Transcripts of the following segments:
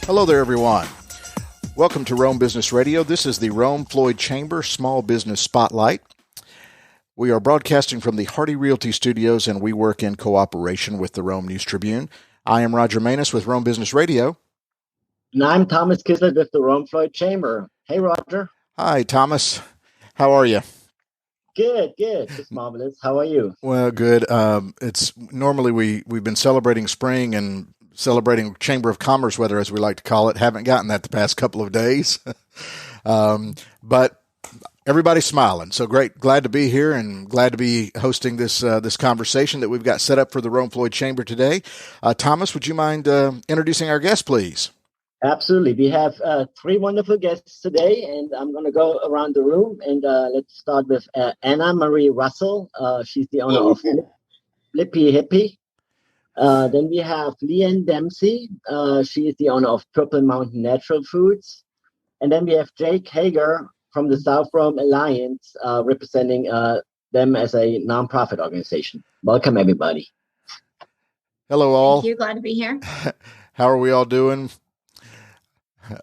Hello there, everyone. Welcome to Rome Business Radio. This is the Rome Floyd Chamber Small Business Spotlight. We are broadcasting from the Hardy Realty Studios, and we work in cooperation with the Rome News Tribune. I am Roger Manus with Rome Business Radio. And I'm Thomas Kisler with the Rome Floyd Chamber. Hey, Roger. Hi, Thomas. How are you? Good. Just marvelous. How are you? Well, good. It's normally we've been celebrating spring and celebrating Chamber of Commerce weather, as we like to call it. Haven't gotten that the past couple of days, but everybody's smiling. So great, glad to be here and glad to be hosting this conversation that we've got set up for the Rome Floyd Chamber today. Thomas, would you mind introducing our guest, please? Absolutely. We have three wonderful guests today, and I'm going to go around the room. And let's start with Anna Marie Russell. She's the owner of Flippie Hippie. Then we have Ann Dempsey. She is the owner of Purple Mountain Natural Foods. And then we have Jake Hager from the South Rome Alliance, representing them as a nonprofit organization. Welcome, everybody. Hello, all. Thank you. Glad to be here. How are we all doing?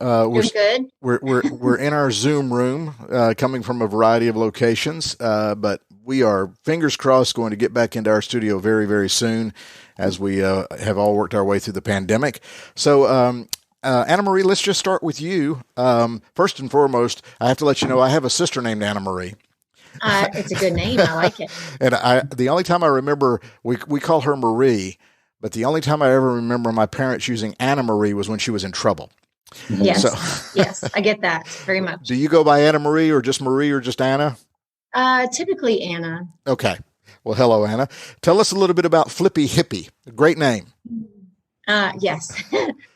We're good. We're in our Zoom room, coming from a variety of locations, but we are, fingers crossed, going to get back into our studio very, very soon, as we have all worked our way through the pandemic. So, Anna Marie, let's just start with you. First and foremost, I have to let you know I have a sister named Anna Marie. It's a good name. I like it. And the only time I remember, we call her Marie, but the only time I ever remember my parents using Anna Marie was when she was in trouble. Yes. Yes, I get that very much. Do you go by Anna Marie or just Anna? Typically Anna. Okay. Well, hello, Anna. Tell us a little bit about Flippie Hippie. Great name. Yes.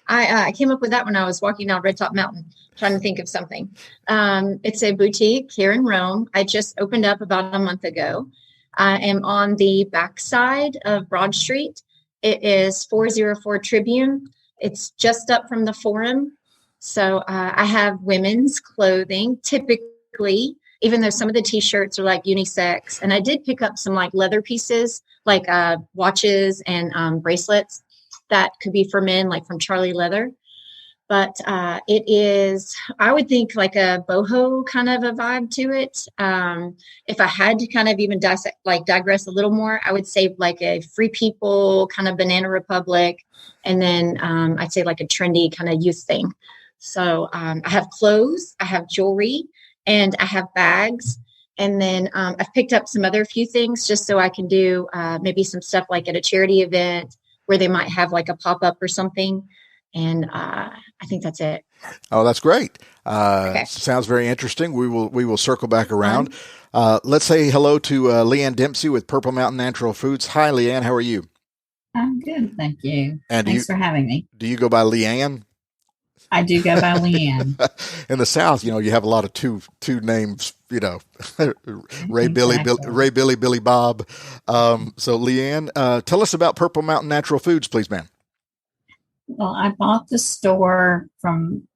I came up with that when I was walking down Red Top Mountain, trying to think of something. It's a boutique here in Rome. I just opened up about a month ago. I am on the backside of Broad Street. It is 404 Tribune. It's just up from the Forum. So I have women's clothing, typically, even though some of the T-shirts are like unisex. And I did pick up some like leather pieces, like watches and bracelets that could be for men, like from Charlie Leather. But it is, I would think, like a boho kind of a vibe to it. If I had to kind of even digress a little more, I would say like a Free People, kind of Banana Republic. And then I'd say like a trendy kind of youth thing. So I have clothes, I have jewelry, and I have bags. And then I've picked up some other few things just so I can do maybe some stuff like at a charity event where they might have like a pop-up or something. And I think that's it. Oh, that's great. Okay. Sounds very interesting. We will circle back around. Let's say hello to Ann Dempsey with Purple Mountain Natural Foods. Hi, Ann. How are you? I'm good, thank you. And Thanks for having me. Do you go by Ann? I do go by Ann. In the South, you have a lot of two names, Ray Billy Bob. So Ann, tell us about Purple Mountain Natural Foods, please, ma'am. Well, I bought the store from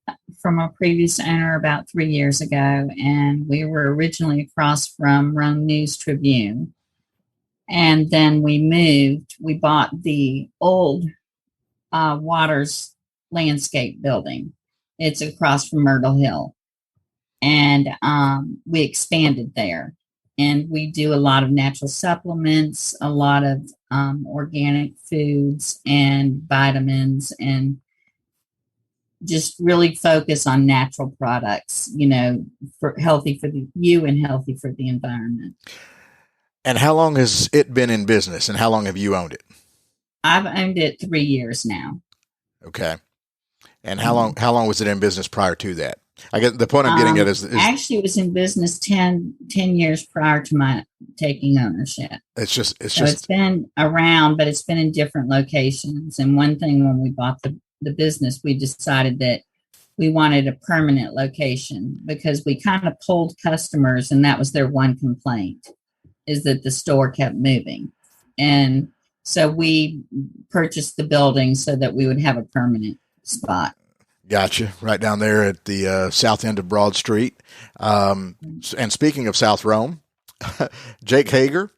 a previous owner about 3 years ago, and we were originally across from Rome News Tribune. And then we moved. We bought the old Waters Landscape building. It's across from Myrtle Hill. And we expanded there. And we do a lot of natural supplements, a lot of organic foods and vitamins, and just really focus on natural products, for healthy for you and healthy for the environment. And how long has it been in business, and how long have you owned it? I've owned it 3 years now. Okay. And how long was it in business prior to that? I get the point I'm getting at is actually it was in business 10 years prior to my taking ownership. It's been around, but it's been in different locations. And one thing, when we bought the business, we decided that we wanted a permanent location because we kind of pulled customers, and that was their one complaint, is that the store kept moving. And so we purchased the building so that we would have a permanent spot. Gotcha. Right down there at the south end of Broad Street. And speaking of South Rome, Jake Hager,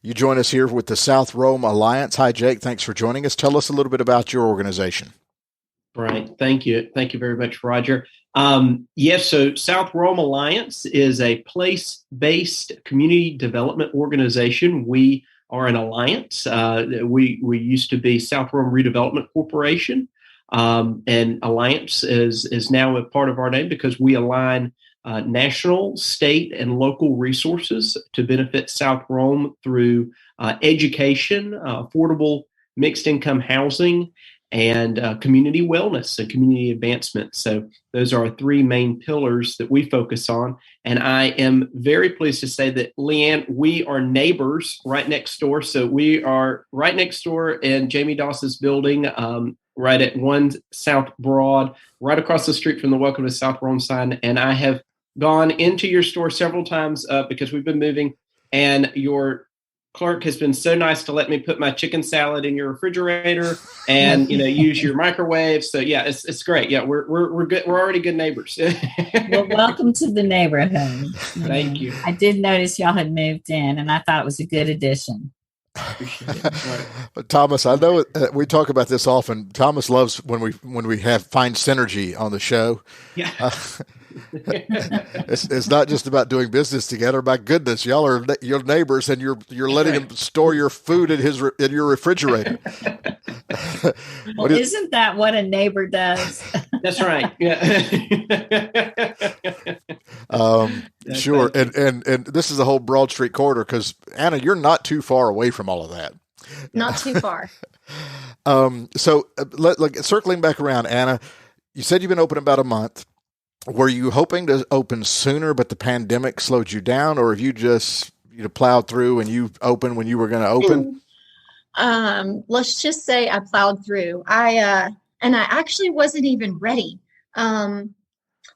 you join us here with the South Rome Alliance. Hi, Jake. Thanks for joining us. Tell us a little bit about your organization. Right. Thank you. Thank you very much, Roger. Yes, so South Rome Alliance is a place-based community development organization. We are an alliance. We used to be South Rome Redevelopment Corporation, and Alliance is now a part of our name because we align national, state, and local resources to benefit South Rome through education, affordable mixed-income housing, and community wellness and community advancement. So those are our three main pillars that we focus on. And I am very pleased to say that, Leanne, we are neighbors right next door. So we are right next door in Jamie Doss's building, right at 1 South Broad, right across the street from the Welcome to South Rome sign. And I have gone into your store several times because we've been moving, and your clerk has been so nice to let me put my chicken salad in your refrigerator and use your microwave. So yeah, it's great. Yeah, we're good. We're already good neighbors. Well, welcome to the neighborhood. Thank you. I did notice y'all had moved in, and I thought it was a good addition. Thomas, I know we talk about this often. Thomas loves when we find synergy on the show. Yeah. It's not just about doing business together. My goodness, y'all are your neighbors, and you're letting him store your food in your refrigerator. Well, isn't that what a neighbor does? That's right. Yeah. Sure. Right. And this is the whole Broad Street corridor, because Anna, you're not too far away from all of that. Not too far. So circling back around, Anna, you said you've been open about a month. Were you hoping to open sooner, but the pandemic slowed you down, or have you just plowed through and you opened when you were going to open? Let's just say I plowed through. I actually wasn't even ready.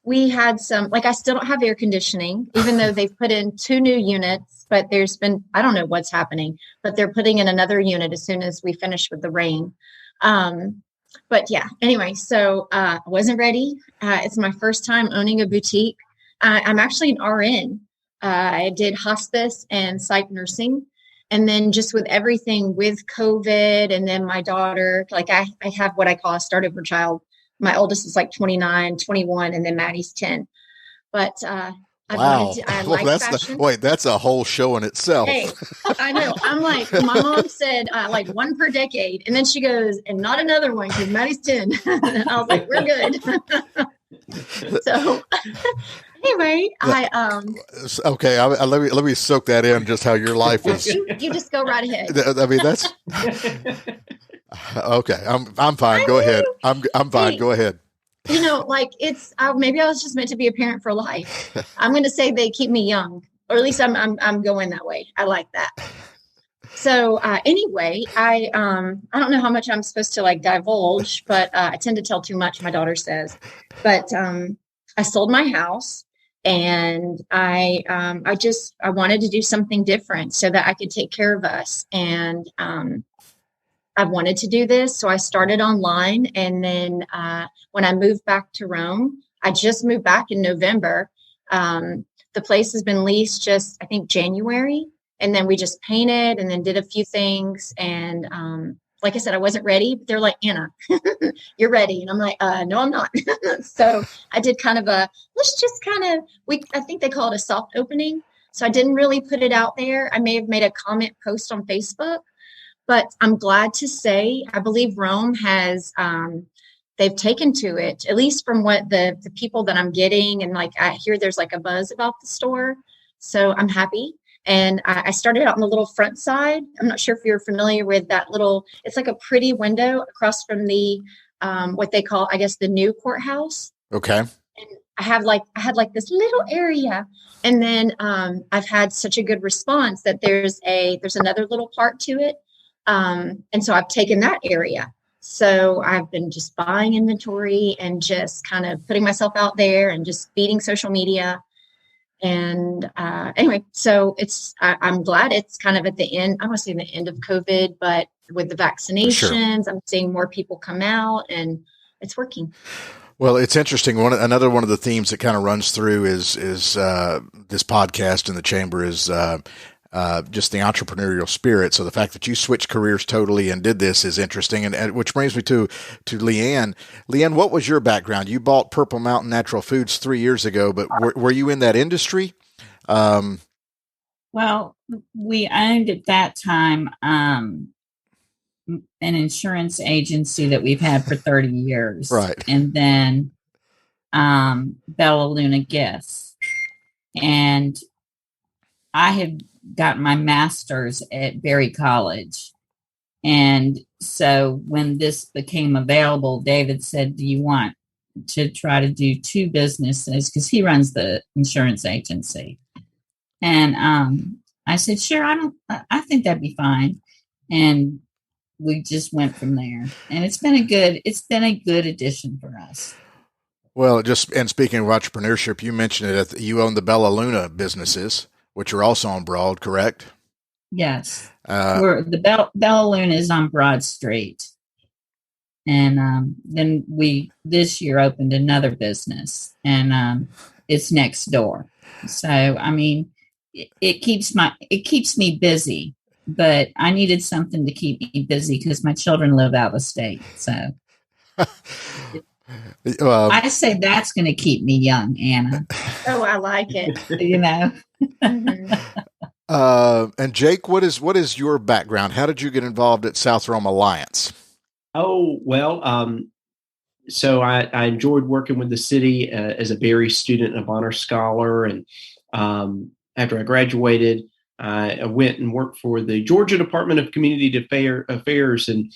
We had I still don't have air conditioning, even though they've put in 2 new units, but I don't know what's happening, but they're putting in another unit as soon as we finish with the rain. But yeah, anyway, so I wasn't ready. It's my first time owning a boutique. I'm actually an RN. I did hospice and psych nursing. And then just with everything with COVID, and then my daughter, I have what I call a start over child. My oldest is 29, 21, and then Maddie's 10. But wow. I like fashion. That's a whole show in itself. Hey, I know. I'm my mom said, one per decade. And then she goes, and not another one, because Maddie's 10. And I was like, we're good. So anyway, okay. Let me soak that in, just how your life is. You just go right ahead. I mean, that's okay. I'm fine. Go ahead. I'm fine. Go ahead. Maybe I was just meant to be a parent for life. I'm going to say they keep me young, or at least I'm going that way. I like that. So anyway, I don't know how much I'm supposed to divulge, but I tend to tell too much, my daughter says. But I sold my house, and I wanted to do something different so that I could take care of us. And I wanted to do this. So I started online. And then when I moved back to Rome, I just moved back in November. The place has been leased just, I think, January. And then we just painted and then did a few things. And like I said, I wasn't ready. But they're like, Anna, you're ready. And I'm like, no, I'm not. So I did kind of I think they call it a soft opening. So I didn't really put it out there. I may have made a comment post on Facebook. But I'm glad to say, I believe Rome has, they've taken to it, at least from what the people that I'm getting. And I hear there's a buzz about the store. So I'm happy. And I started out on the little front side. I'm not sure if you're familiar with that it's like a pretty window across from the, what they call, I guess, the new courthouse. Okay. And I had this little area. And then I've had such a good response that there's another little part to it. And so I've taken that area. So I've been just buying inventory and just kind of putting myself out there and just feeding social media. And anyway, so I'm glad it's kind of at the end. I want to say the end of COVID, but with the vaccinations, sure. I'm seeing more people come out, and it's working. Well, it's interesting. Another one of the themes that kind of runs through is this podcast in the chamber is just the entrepreneurial spirit. So the fact that you switched careers totally and did this is interesting. And which brings me to Leanne. Leanne, what was your background? You bought Purple Mountain Natural Foods 3 years ago, but were you in that industry? Well, we owned at that time an insurance agency that we've had for 30 years. Right. And then Bella Luna Gifts. And I had got my master's at Berry College. And so when this became available, David said, do you want to try to do 2 businesses? Because he runs the insurance agency. And I said, sure, I think that'd be fine. And we just went from there. And it's been a good addition for us. Well, and speaking of entrepreneurship, you mentioned it. You own the Bella Luna businesses, which are also on Broad, correct? Yes. The Bella Luna is on Broad Street. And then we this year opened another business, and it's next door. So I mean, it keeps me busy, but I needed something to keep me busy because my children live out of state. So I say that's going to keep me young, Anna. Oh, I like it. You know. And Jake, what is your background? How did you get involved at South Rome Alliance? Oh, well, so I enjoyed working with the city as a Berry student and a Bonner Scholar. And after I graduated, I went and worked for the Georgia Department of Community Affairs and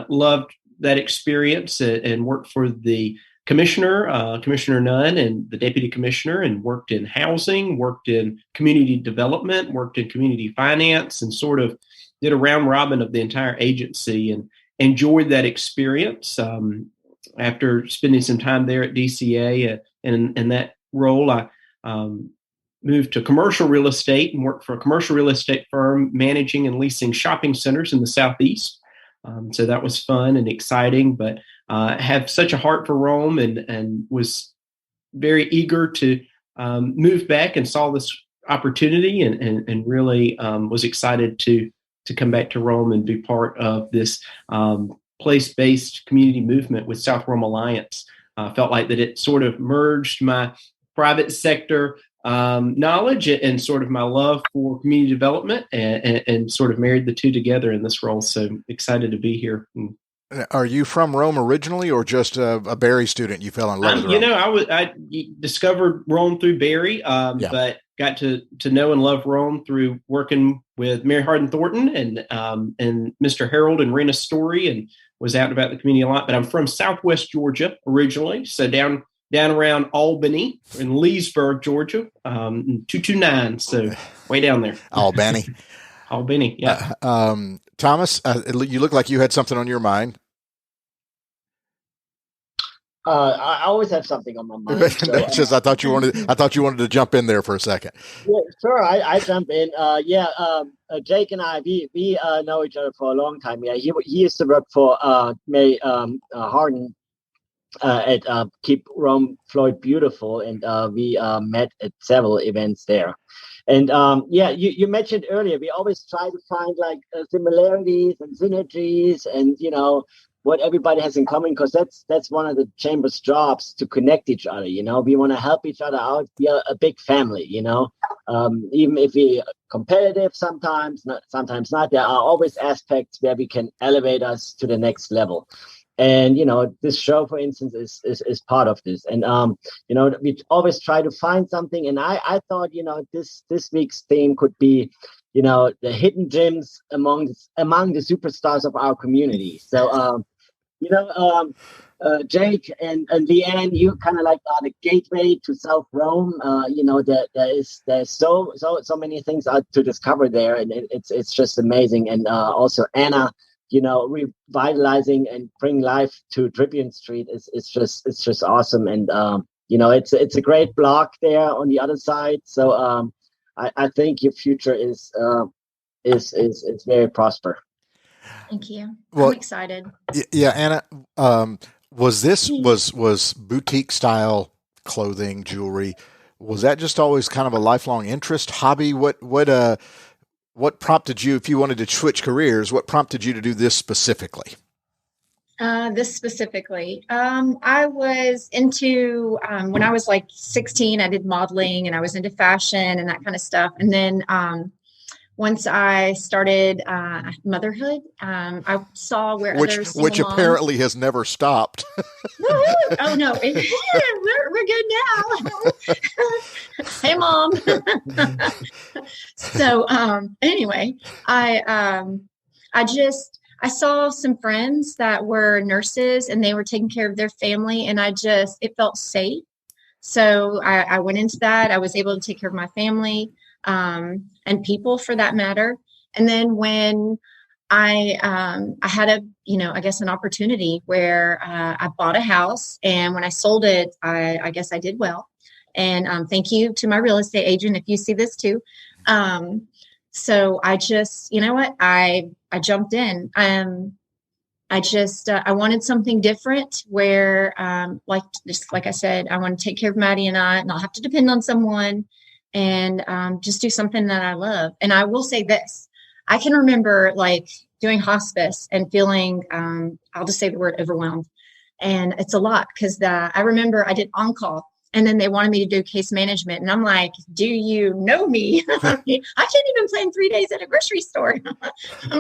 loved that experience and worked for the commissioner, Commissioner Nunn, and the deputy commissioner, and worked in housing, worked in community development, worked in community finance, and sort of did a round robin of the entire agency and enjoyed that experience. After spending some time there at DCA and in that role, I moved to commercial real estate and worked for a commercial real estate firm managing and leasing shopping centers in the Southeast. So that was fun and exciting, but have such a heart for Rome and was very eager to move back and saw this opportunity and really was excited to come back to Rome and be part of this place-based community movement with South Rome Alliance. Felt like that it sort of merged my private sector knowledge and sort of my love for community development and sort of married the two together in this role. So excited to be here. Are you from Rome originally, or just a Berry student? You fell in love with Rome? I discovered Rome through Berry, but got to know and love Rome through working with Mary Hardin Thornton and Mr. Harold and Rena Story, and was out about the community a lot. But I'm from Southwest Georgia originally, so down around Albany in Leesburg, Georgia, 229. So way down there. Albany, yeah. Thomas, you look like you had something on your mind. I always have something on my mind. So, I thought you wanted to jump in there for a second. Yeah, sure. I jump in. Jake and I, we know each other for a long time. Yeah, he used to work for May Hardin at Keep Rome Floyd Beautiful, and we met at several events there. And you mentioned earlier, we always try to find like similarities and synergies, and what everybody has in common, because that's one of the chamber's jobs, to connect each other. We want to help each other out. We are a big family. Even if we are competitive sometimes not, there are always aspects where we can elevate us to the next level. And this show, for instance, is part of this. And we always try to find something. And I thought this week's theme could be the hidden gems among the superstars of our community. So Jake and Leanne, you kind of like are the gateway to South Rome. There's so many things to discover there, and it's just amazing. And also Anna, revitalizing and bring life to Tribune Street it's just awesome. And it's a great block there on the other side. So I think your future is very prosper. Thank you. Well, I'm excited. Yeah, Anna, was boutique style clothing, jewelry? Was that just always kind of a lifelong interest, hobby? What prompted you, if you wanted to switch careers, what prompted you to do this specifically? This specifically, I was into, when I was like 16, I did modeling and I was into fashion and that kind of stuff. And then once I started motherhood, I saw where others, which apparently has never stopped. Oh no, we're good now. Hey, Mom. So anyway, I saw some friends that were nurses and they were taking care of their family, and it felt safe. So I went into that. I was able to take care of my family and people for that matter. And then when I had an opportunity where I bought a house, and when I sold it, I guess I did well. And thank you to my real estate agent if you see this too. So I just, I jumped in. I wanted something different where, like I said, I want to take care of Maddie and I not have to depend on someone, and just do something that I love. And I will say this, I can remember like doing hospice and feeling, I'll just say the word overwhelmed. And it's a lot because I remember I did on-call. And then they wanted me to do case management. And I'm like, do you know me? I can't even plan 3 days at a grocery store,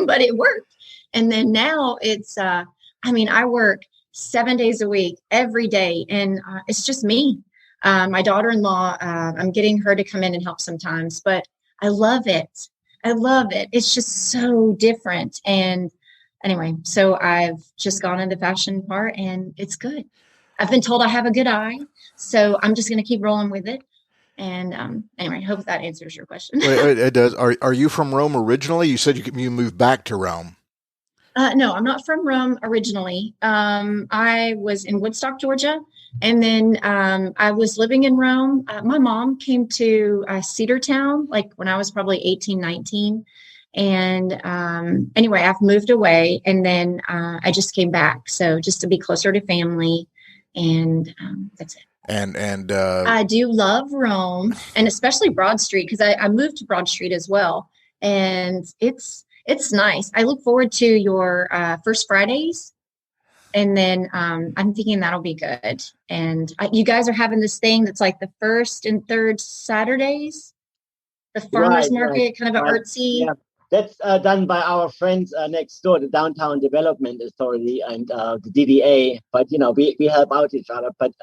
but it worked. And then now it's, I work 7 days a week, every day. And it's just me. My daughter-in-law, I'm getting her to come in and help sometimes, but I love it. It's just so different. And anyway, so I've just gone in the fashion part, and it's good. I've been told I have a good eye, so I'm just going to keep rolling with it. And anyway, hope that answers your question. It does. Are you from Rome originally? You said you moved back to Rome. No, I'm not from Rome originally. I was in Woodstock, Georgia, and then I was living in Rome. My mom came to Cedartown, like when I was probably 18, 19. And anyway, I've moved away, and then I just came back. So just to be closer to family. And that's it. And I do love Rome, and especially Broad Street, because I moved to Broad Street as well, and it's nice. I look forward to your First Fridays, and then I'm thinking that'll be good. And you guys are having this thing that's like the first and third Saturdays, the farmers market, kind of an artsy. Yeah. That's done by our friends next door, the Downtown Development Authority and the DDA. But, we help out each other. But,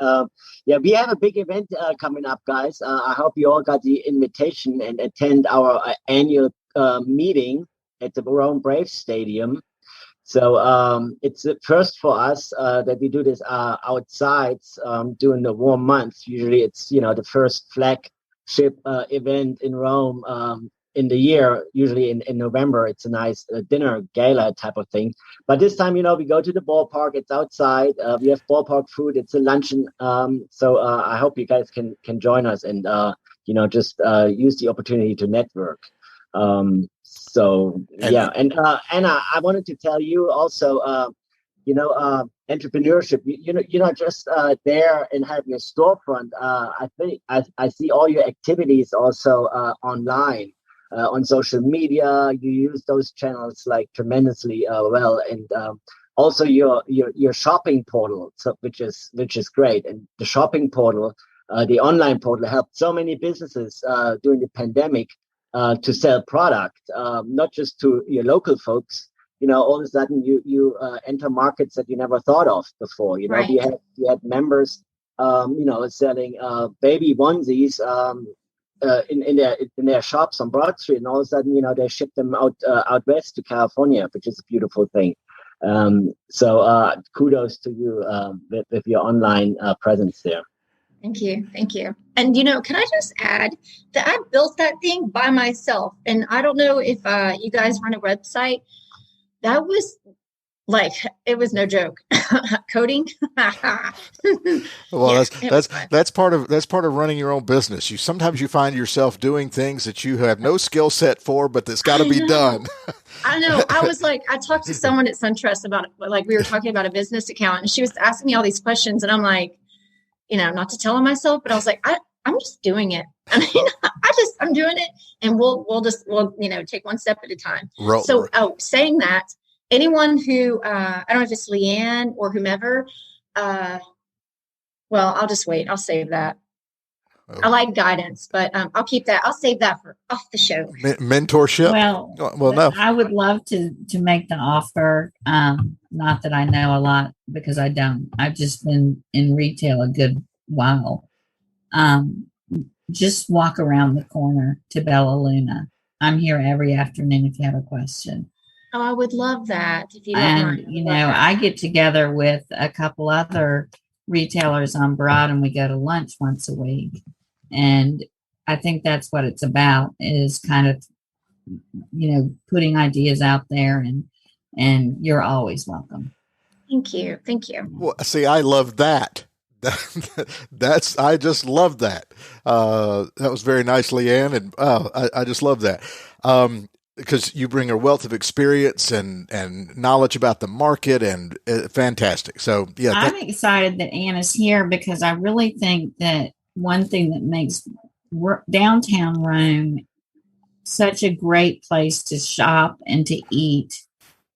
we have a big event coming up, guys. I hope you all got the invitation and attend our annual meeting at the Rome Braves Stadium. So it's the first for us that we do this outside during the warm months. Usually it's, the first flagship event in Rome in the year. Usually in November. It's a nice dinner gala type of thing. But this time, we go to the ballpark. It's outside. We have ballpark food. It's a luncheon. So I hope you guys can join us and, just use the opportunity to network. And Anna, I wanted to tell you also, entrepreneurship, you're not just there and having a storefront. I think I see all your activities also online on social media. You use those channels like tremendously well, and also your shopping portal, which is great. And the shopping portal, the online portal, helped so many businesses during the pandemic to sell product, not just to your local folks. All of a sudden you enter markets that you never thought of before. Right. we had members, selling baby onesies in their shops on Broad Street, and all of a sudden, they ship them out west to California, which is a beautiful thing. So kudos to you with your online presence there. Thank you. And can I just add that I built that thing by myself, and I don't know if you guys run a website. That was like, it was no joke. Coding. Well, that's part of running your own business. Sometimes you find yourself doing things that you have no skill set for, but that's got to be done. I know. I was like, I talked to someone at SunTrust about, like, we were talking about a business account, and she was asking me all these questions, and I'm like, not to tell on myself, but I was like, I'm just doing it. I mean, I'm doing it, and we'll take one step at a time. So, saying that, anyone who, I don't know if it's Leanne or whomever, well, I'll just wait. I'll save that. Oh. I like guidance, but I'll keep that. I'll save that for off the show. Mentorship. Well, no. I would love to make the offer. Not that I know a lot, because I don't. I've just been in retail a good while. Just walk around the corner to Bella Luna. I'm here every afternoon if you have a question. Oh, I would love that. If you don't mind. I get together with a couple other retailers on Broad, and we go to lunch once a week. And I think that's what it's about, is kind of, putting ideas out there, and you're always welcome. Thank you. Well, see, I love that. I just love that. That was very nice, Leanne. And I just love that. Because you bring a wealth of experience and knowledge about the market, and fantastic. So, yeah. I'm excited that Ann is here, because I really think that one thing that makes downtown Rome such a great place to shop and to eat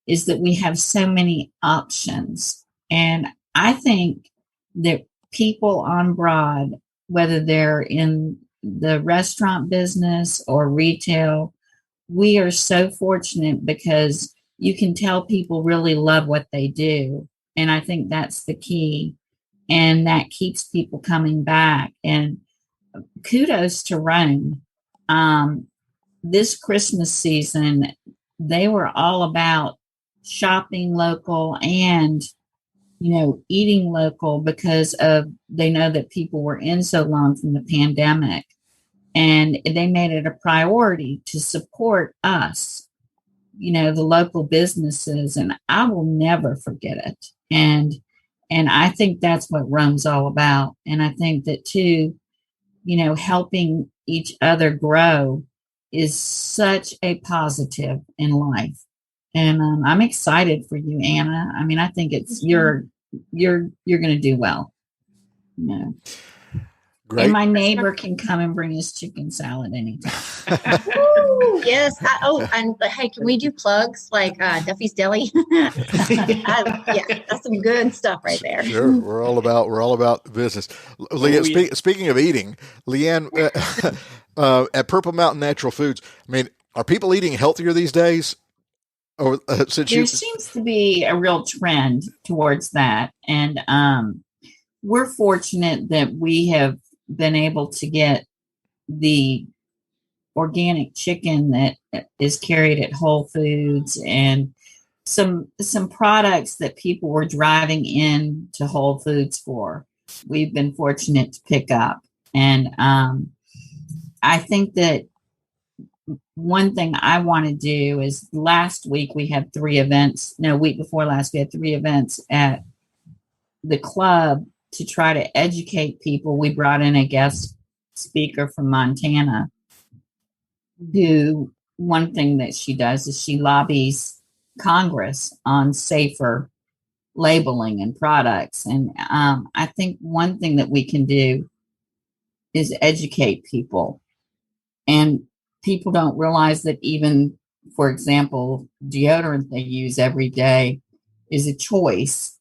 is that we have so many options. And I think that people on Broad, whether they're in the restaurant business or retail, we are so fortunate, because you can tell people really love what they do. And I think that's the key. And that keeps people coming back. And kudos to Rome. This Christmas season, they were all about shopping local and, eating local, because they know that people were in so long from the pandemic. And they made it a priority to support us, the local businesses. And I will never forget it. And I think that's what Rome's all about. And I think that too, helping each other grow is such a positive in life. And I'm excited for you, Anna. I mean, I think it's you're going to do well. Great. And my neighbor can come and bring us chicken salad anytime. Ooh, yes. And hey, can we do plugs like Duffy's Deli? Yeah, that's some good stuff right there. Sure, we're all about business. Leanne, speaking of eating, Leanne, at Purple Mountain Natural Foods, I mean, are people eating healthier these days? Or there seems to be a real trend towards that, and we're fortunate that we have been able to get the organic chicken that is carried at Whole Foods, and some products that people were driving in to Whole Foods for. We've been fortunate to pick up. And I think that one thing I want to do is, last week we had 3 events. No, week before last, we had 3 events at the club to try to educate people. We brought in a guest speaker from Montana, who, one thing that she does is she lobbies Congress on safer labeling and products. And I think one thing that we can do is educate people. And people don't realize that even, for example, deodorant they use every day is a choice.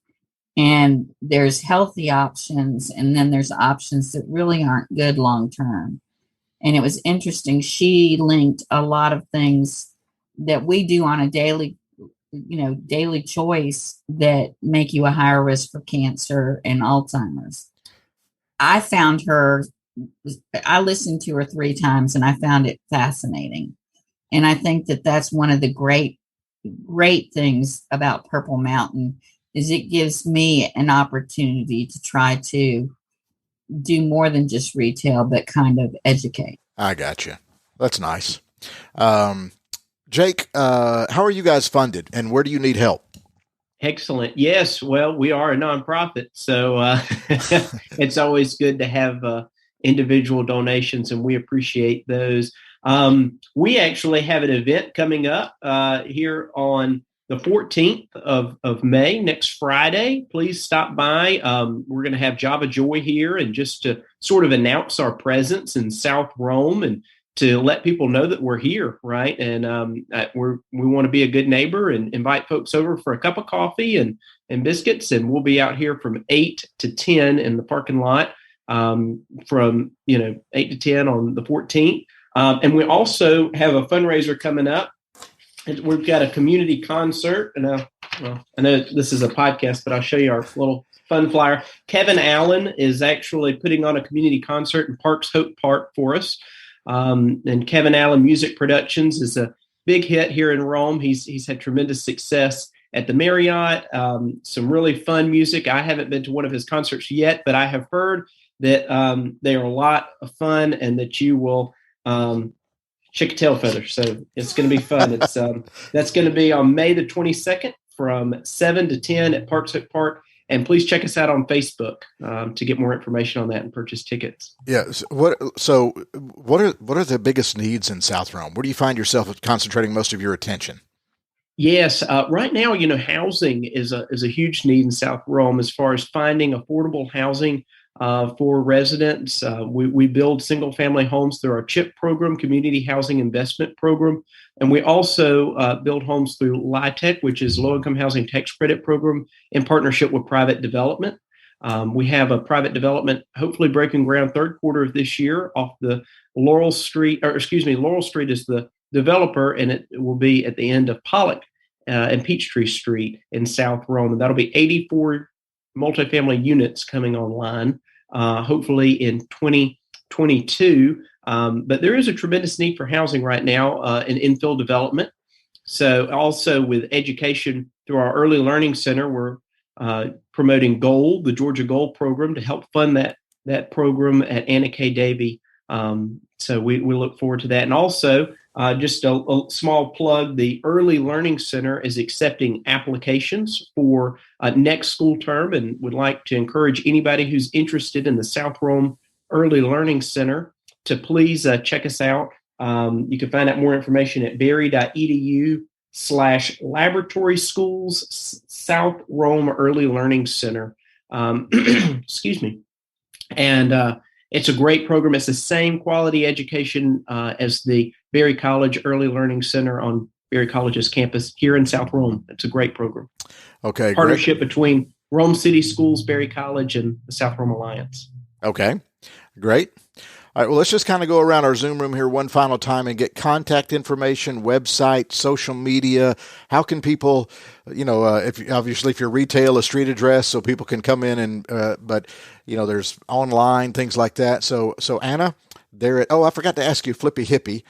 And there's healthy options, and then there's options that really aren't good long term. And it was interesting. She linked a lot of things that we do on a daily choice that make you a higher risk for cancer and Alzheimer's. I listened to her 3 times, and I found it fascinating. And I think that that's one of the great things about Purple Mountain, is it gives me an opportunity to try to do more than just retail, but kind of educate. I got you. That's nice. Jake, how are you guys funded, and where do you need help? Excellent. Yes. Well, we are a nonprofit, so it's always good to have individual donations, and we appreciate those. We actually have an event coming up here on the 14th of May, next Friday. Please stop by. We're going to have Java Joy here, and just to sort of announce our presence in South Rome and to let people know that we're here, right? And we want to be a good neighbor and invite folks over for a cup of coffee and biscuits. And we'll be out here from 8 to 10 in the parking lot, from 8 to 10 on the 14th. And we also have a fundraiser coming up. We've got a community concert, and I know this is a podcast, but I'll show you our little fun flyer. Kevin Allen is actually putting on a community concert in Parks Hope Park for us. And Kevin Allen Music Productions is a big hit here in Rome. He's had tremendous success at the Marriott. Some really fun music. I haven't been to one of his concerts yet, but I have heard that they are a lot of fun and that you will shake a tail feather. So it's going to be fun. It's that's going to be on May the 22nd from 7 to 10 at Parks Hook Park. And please check us out on Facebook to get more information on that and purchase tickets. Yeah. So what are the biggest needs in South Rome? Where do you find yourself concentrating most of your attention? Yes. Right now, housing is a huge need in South Rome as far as finding affordable housing for residents. We build single family homes through our CHIP program, Community Housing Investment Program. And we also build homes through LIHTC, which is Low Income Housing Tax Credit Program, in partnership with private development. We have a private development hopefully breaking ground third quarter of this year off the Laurel Street is the developer, and it will be at the end of Pollock and Peachtree Street in South Rome. And that'll be 84 multifamily units coming online, hopefully in 2022. But there is a tremendous need for housing right now in infill development. So also with education through our Early Learning Center, we're promoting GOLD, the Georgia GOLD program, to help fund that program at Anna K. Davey. So we look forward to that. And also, just a small plug, the Early Learning Center is accepting applications for next school term, and would like to encourage anybody who's interested in the South Rome Early Learning Center to please check us out. You can find out more information at berry.edu/laboratory schools South Rome Early Learning Center. Excuse me. And it's a great program. It's the same quality education as the Berry College Early Learning Center on Berry College's campus here in South Rome. It's a great program. Okay. Partnership between Rome City Schools, Berry College, and the South Rome Alliance. Okay. Great. All right, well, let's just kind of go around our Zoom room here one final time and get contact information, website, social media. How can people, if you're retail, a street address so people can come in and, but there's online, things like that. So Anna, I forgot to ask you, Flippie Hippie.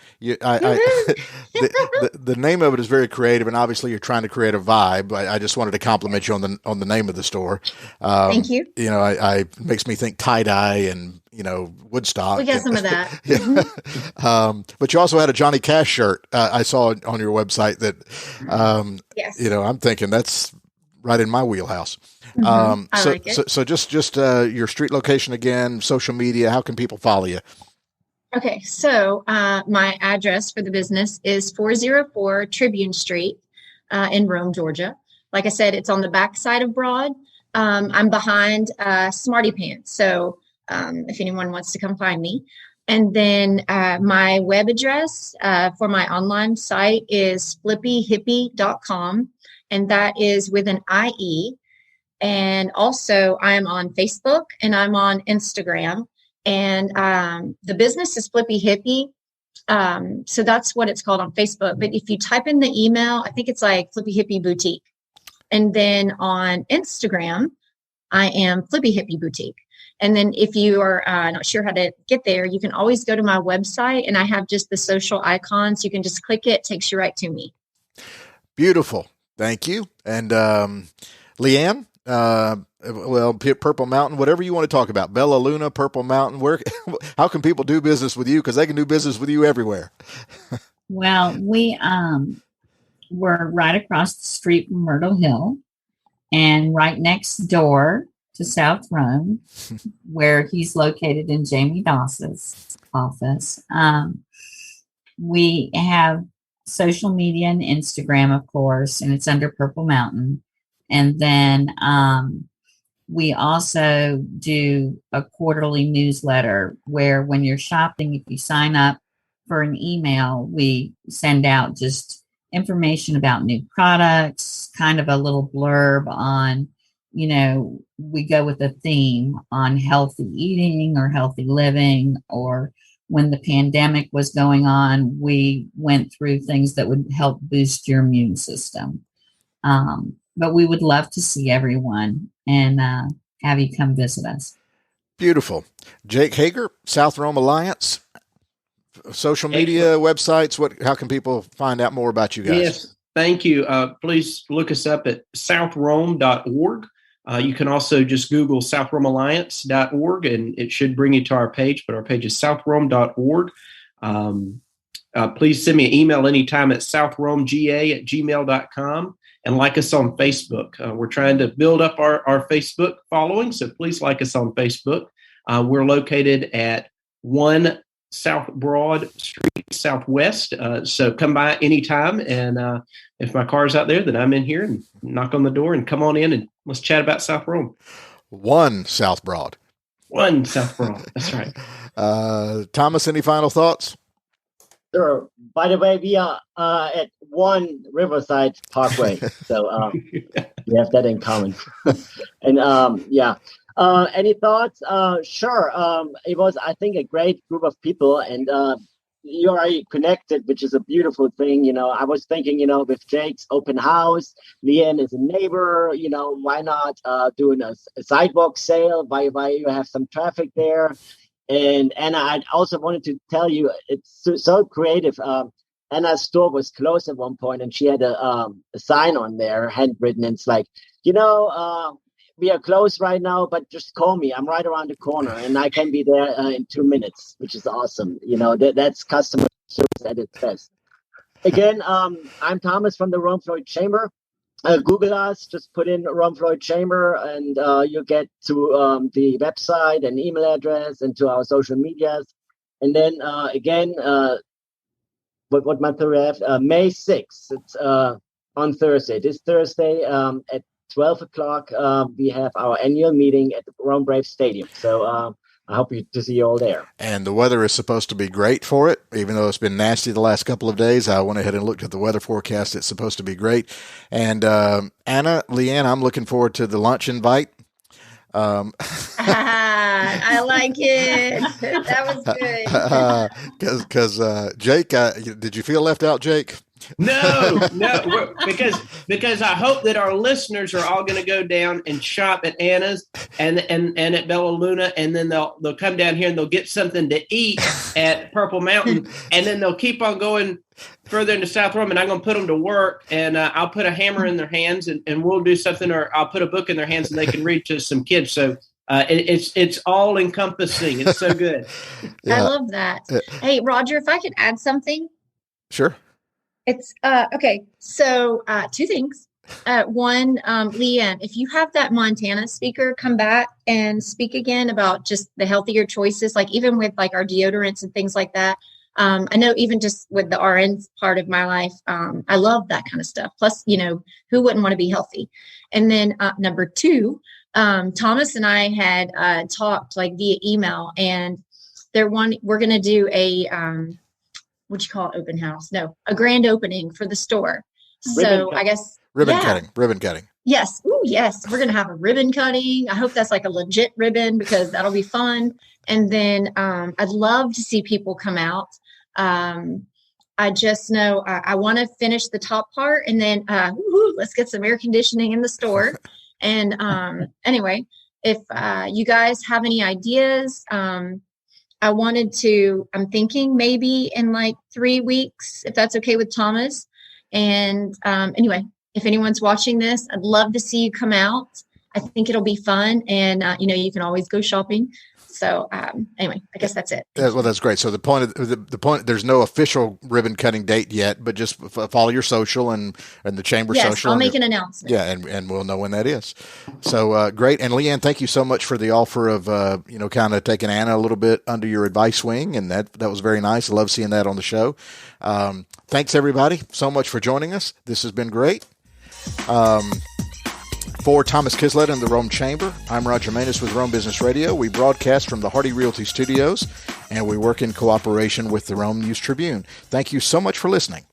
The name of it is very creative, and obviously you're trying to create a vibe. I just wanted to compliment you on the name of the store. Thank you. It makes me think tie dye and Woodstock. We got some of that. Yeah. But you also had a Johnny Cash shirt. I saw on your website that. Yes. I'm thinking that's right in my wheelhouse. I like it. So just your street location again, social media. How can people follow you? Okay, so my address for the business is 404 Tribune Street in Rome, Georgia. Like I said, it's on the back side of Broad. I'm behind Smarty Pants, so if anyone wants to come find me. And then my web address for my online site is flippiehippie.com, and that is with an IE. And also, I'm on Facebook and I'm on Instagram. And the business is Flippie Hippie. So that's what it's called on Facebook. But if you type in the email, I think it's like Flippie Hippie Boutique. And then on Instagram, I am Flippie Hippie Boutique. And then if you are not sure how to get there, you can always go to my website, and I have just the social icons. You can just click it. It takes you right to me. Beautiful. Thank you. And Leanne? Purple Mountain, whatever you want to talk about, Bella Luna, Purple Mountain, how can people do business with you? Because they can do business with you everywhere. Well, we're right across the street from Myrtle Hill and right next door to South Rome, where he's located in Jamie Doss's office. We have social media and Instagram, of course, and it's under Purple Mountain. And then we also do a quarterly newsletter where when you're shopping, if you sign up for an email, we send out just information about new products, kind of a little blurb on, we go with a theme on healthy eating or healthy living, or when the pandemic was going on, we went through things that would help boost your immune system. But we would love to see everyone and have you come visit us. Beautiful. Jake Hager, South Rome Alliance, social media, websites. How can people find out more about you guys? Yes, thank you. Please look us up at southrome.org. You can also just Google southrome.alliance.org, and it should bring you to our page, but our page is southrome.org. Please send me an email anytime at southromega@gmail.com, and like us on Facebook. We're trying to build up our Facebook following, so please like us on Facebook. We're located at 1 South Broad Street Southwest, so come by anytime, and if my car's out there, then I'm in here, and knock on the door and come on in and let's chat about South Rome. 1 South Broad. 1 South Broad. That's right. Thomas, any final thoughts? Sure. By the way, we are at 1 Riverside Parkway, so we have that in common. And any thoughts? Sure. It was, I think, a great group of people, and you are connected, which is a beautiful thing. I was thinking, with Jake's open house, Leanne is a neighbor, why not doing a sidewalk sale? Why you have some traffic there? And Anna, I also wanted to tell you, it's so creative. Anna's store was closed at one point, and she had a sign on there, handwritten. And it's like, we are closed right now, but just call me. I'm right around the corner, and I can be there in 2 minutes, which is awesome. That's customer service at its best. Again, I'm Thomas from the Rome Floyd Chamber. Google us, just put in Rome Floyd Chamber, and you'll get to the website and email address and to our social medias. And then what month do we have? May 6th. It's on Thursday. This Thursday at 12 o'clock, we have our annual meeting at the Rome Brave Stadium. So I hope to see you all there. And the weather is supposed to be great for it, even though it's been nasty the last couple of days. I went ahead and looked at the weather forecast. It's supposed to be great. And Anna, Leanne, I'm looking forward to the lunch invite. I like it. That was good. Because Jake, did you feel left out, Jake? No, because I hope that our listeners are all going to go down and shop at Anna's and at Bella Luna, and then they'll come down here and they'll get something to eat at Purple Mountain, and then they'll keep on going further into South Rome, and I'm going to put them to work, and I'll put a hammer in their hands, and we'll do something, or I'll put a book in their hands, and they can read to some kids. So it's all encompassing. It's so good. Yeah. I love that. Hey, Roger, if I could add something. Sure. It's okay. So 2 things. One, Leanne, if you have that Montana speaker come back and speak again about just the healthier choices, like even with like our deodorants and things like that. I know even just with the RN part of my life, I love that kind of stuff. Plus, who wouldn't want to be healthy? And then number 2, Thomas and I had talked like via email, and we're going to do a what you call it, open house? No, a grand opening for the store. So I guess ribbon cutting. Yes. Ooh, yes. We're going to have a ribbon cutting. I hope that's like a legit ribbon, because that'll be fun. And then I'd love to see people come out. I just know I want to finish the top part, and then let's get some air conditioning in the store. And anyway, if you guys have any ideas, I'm thinking maybe in like 3 weeks, if that's okay with Thomas. And anyway, if anyone's watching this, I'd love to see you come out. I think it'll be fun. And, you can always go shopping. So anyway, I guess that's it. Well, that's great. So the point, there's no official ribbon cutting date yet, but just follow your social and the chamber social. Yes, I'll make an announcement. Yeah, and we'll know when that is. So great. And Leanne, thank you so much for the offer of kind of taking Anna a little bit under your advice wing, and that was very nice. I love seeing that on the show. Thanks everybody so much for joining us. This has been great. For Thomas Kislett and the Rome Chamber, I'm Roger Manus with Rome Business Radio. We broadcast from the Hardy Realty Studios, and we work in cooperation with the Rome News Tribune. Thank you so much for listening.